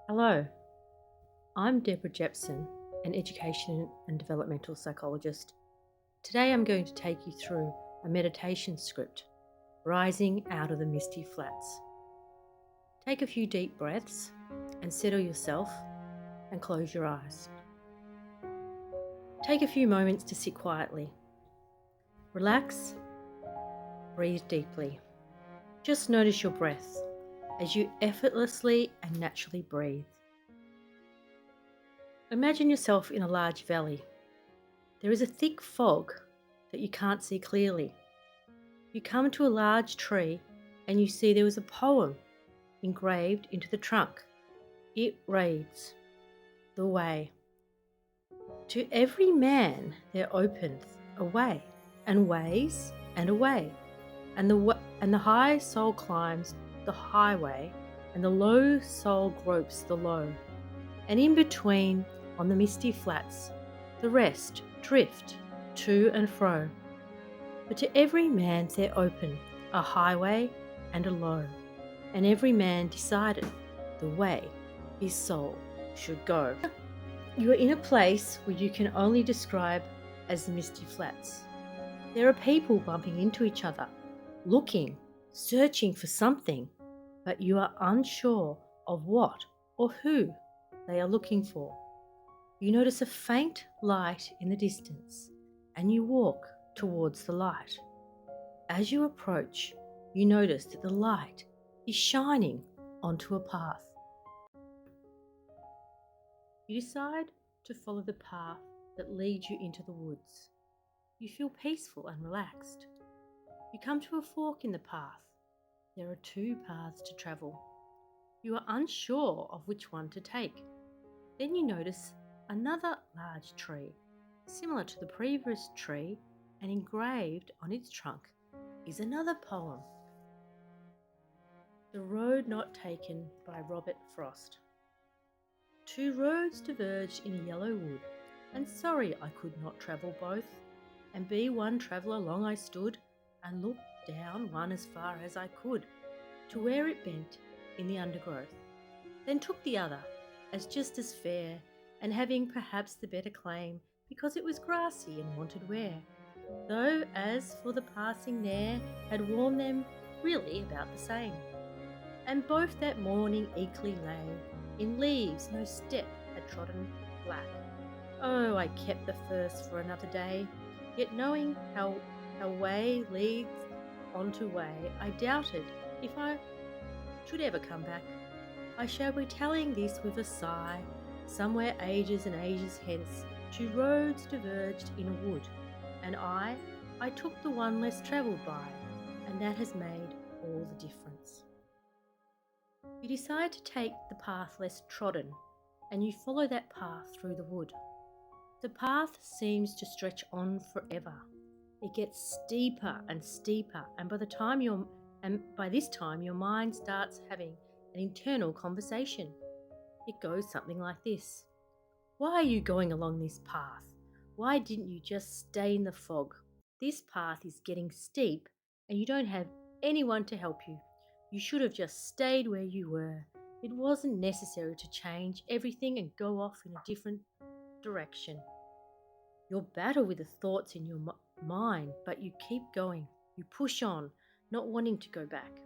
Hello, I'm Deborah Jepson, an education and developmental psychologist. Today I'm going to take you through a meditation script, Rising Out of the Misty Flats. Take a few deep breaths and settle yourself and close your eyes. Take a few moments to sit quietly. Relax, breathe deeply. Just notice your breath as you effortlessly and naturally breathe. Imagine yourself in a large valley. There is a thick fog that you can't see clearly. You come to a large tree and you see there was a poem engraved into the trunk. It reads, "The way. To every man there openeth a way, and ways, and a way. And the high soul climbs the highway, and the low soul gropes the low. And in between, on the misty flats, the rest drift to and fro. But to every man there open a highway and a low, and every man decided the way his soul should go." You are in a place where you can only describe as the misty flats. There are people bumping into each other, looking, searching for something, but you are unsure of what or who they are looking for. You notice a faint light in the distance and you walk towards the light. As you approach, you notice that the light is shining onto a path. You decide to follow the path that leads you into the woods. You feel peaceful and relaxed. You come to a fork in the path. There are two paths to travel. You are unsure of which one to take. Then you notice another large tree, similar to the previous tree, and engraved on its trunk is another poem. The Road Not Taken by Robert Frost. Two roads diverged in a yellow wood, and sorry I could not travel both, and be one traveller long I stood, and looked down one as far as I could, to where it bent in the undergrowth, then took the other, as just as fair, and having perhaps the better claim, because it was grassy and wanted wear, though as for the passing ne'er had worn them really about the same. And both that morning equally lay in leaves no step had trodden black. Oh, I kept the first for another day, yet knowing how way leads on to way, I doubted if I should ever come back. I shall be telling this with a sigh. Somewhere ages and ages hence, two roads diverged in a wood, and I took the one less travelled by, and that has made all the difference. You decide to take the path less trodden, and you follow that path through the wood. The path seems to stretch on forever. It gets steeper and steeper, and by this time your mind starts having an internal conversation. It goes something like this: "Why are you going along this path? Why didn't you just stay in the fog? This path is getting steep and you don't have anyone to help you. You should have just stayed where you were. It wasn't necessary to change everything and go off in a different direction." You'll battle with the thoughts in your mind, but you keep going. You push on, not wanting to go back.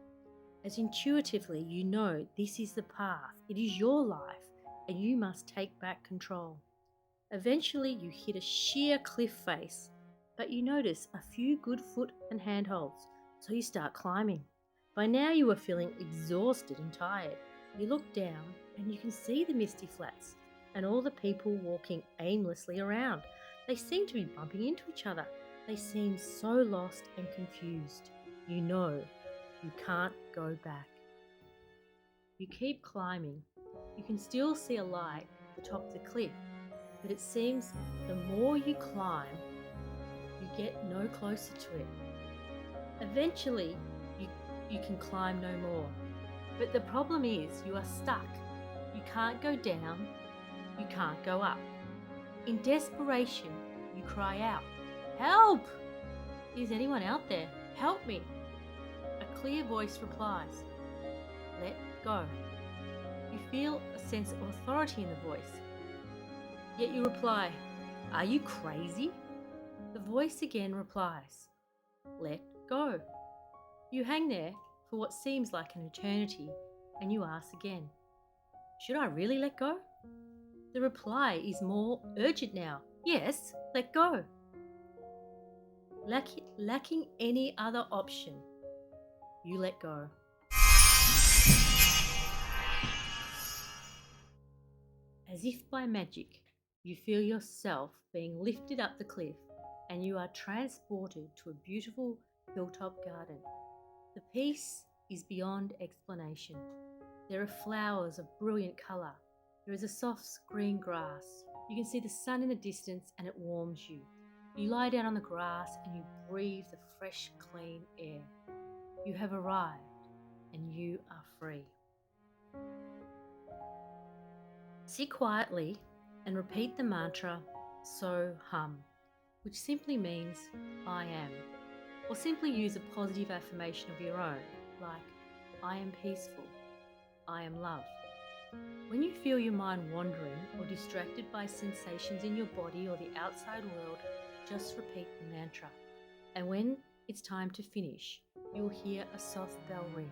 As intuitively you know this is the path, it is your life, and you must take back control. Eventually you hit a sheer cliff face, but you notice a few good foot and handholds, so you start climbing. By now you are feeling exhausted and tired. You look down and you can see the misty flats and all the people walking aimlessly around. They seem to be bumping into each other. They seem so lost and confused. You know you can't go back. You keep climbing. You can still see a light at the top of the cliff, but it seems the more you climb, you get no closer to it. Eventually, you can climb no more. But the problem is you are stuck. You can't go down. You can't go up. In desperation, you cry out, "Help! Is anyone out there? Help me!" A clear voice replies, "Let go." You feel a sense of authority in the voice. Yet you reply, "Are you crazy?" The voice again replies, "Let go." You hang there for what seems like an eternity and you ask again, "Should I really let go?" The reply is more urgent now. "Yes, let go." Lacking any other option, you let go. As if by magic, you feel yourself being lifted up the cliff and you are transported to a beautiful hilltop garden. The peace is beyond explanation. There are flowers of brilliant colour. There is a soft green grass. You can see the sun in the distance and it warms you. You lie down on the grass and you breathe the fresh, clean air. You have arrived and you are free. Sit quietly and repeat the mantra So Hum, which simply means I am. Or simply use a positive affirmation of your own, like I am peaceful, I am love. When you feel your mind wandering or distracted by sensations in your body or the outside world, just repeat the mantra. And when it's time to finish, you'll hear a soft bell ring.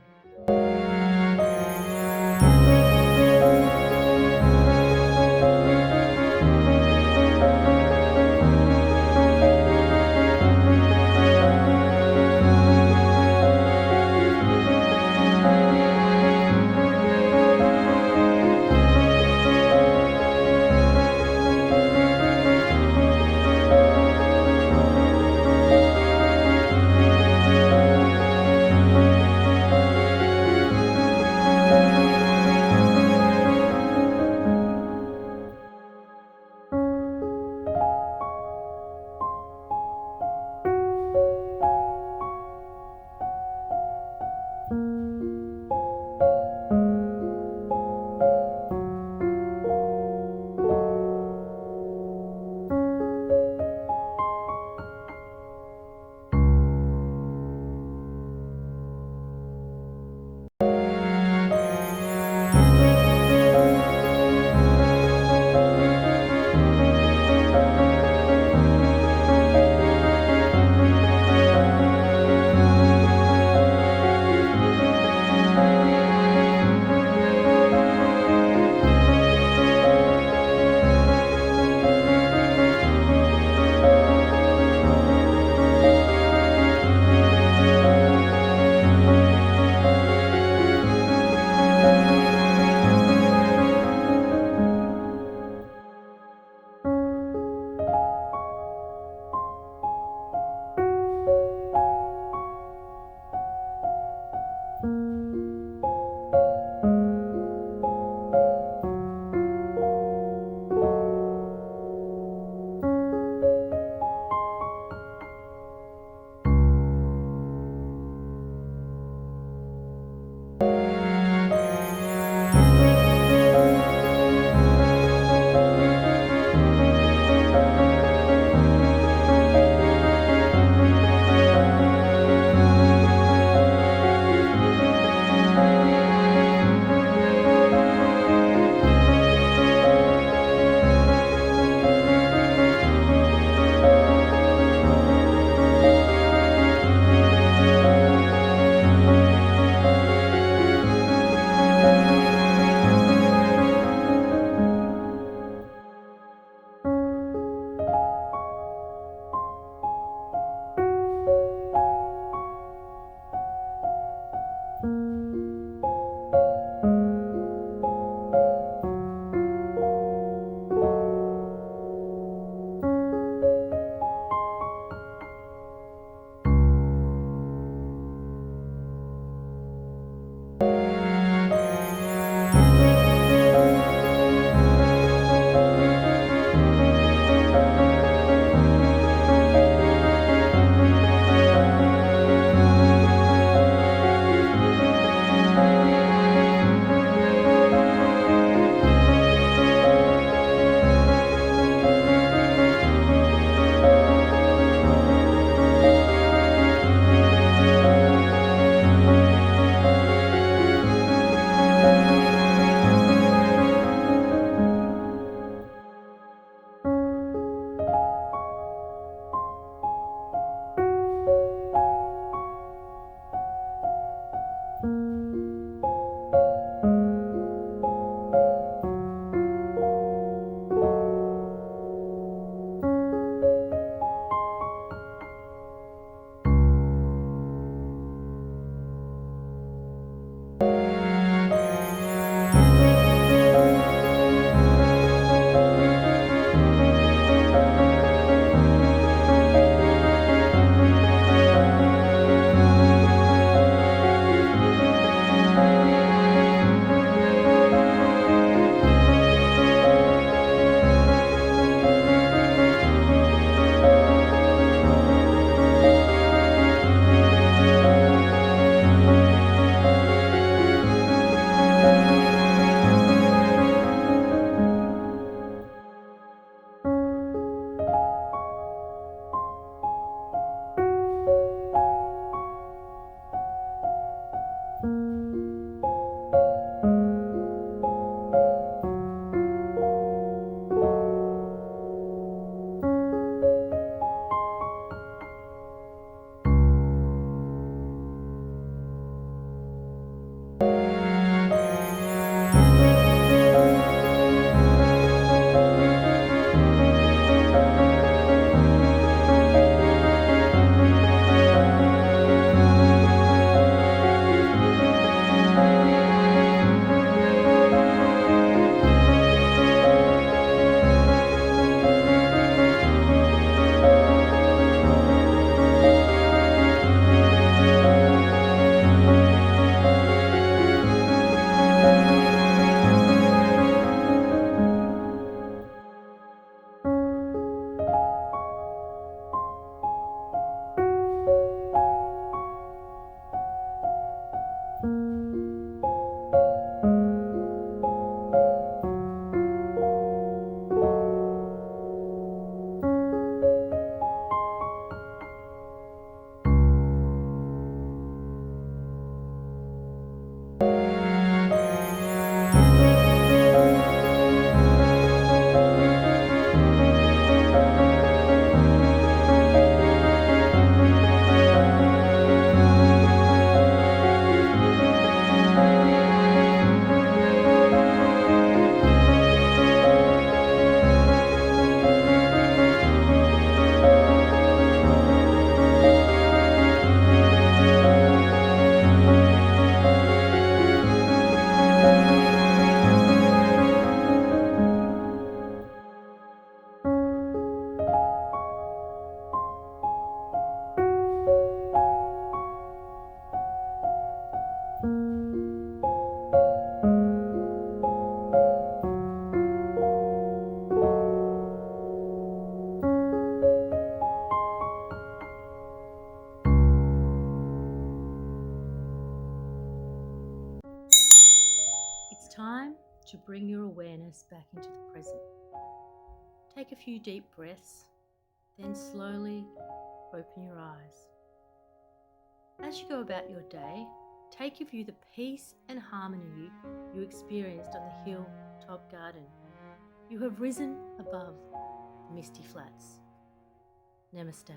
time to bring your awareness back into the present. Take a few deep breaths, then slowly open your eyes. As you go about your day, take with you the peace and harmony you experienced on the hilltop garden. You have risen above the Misty Flats. Namaste.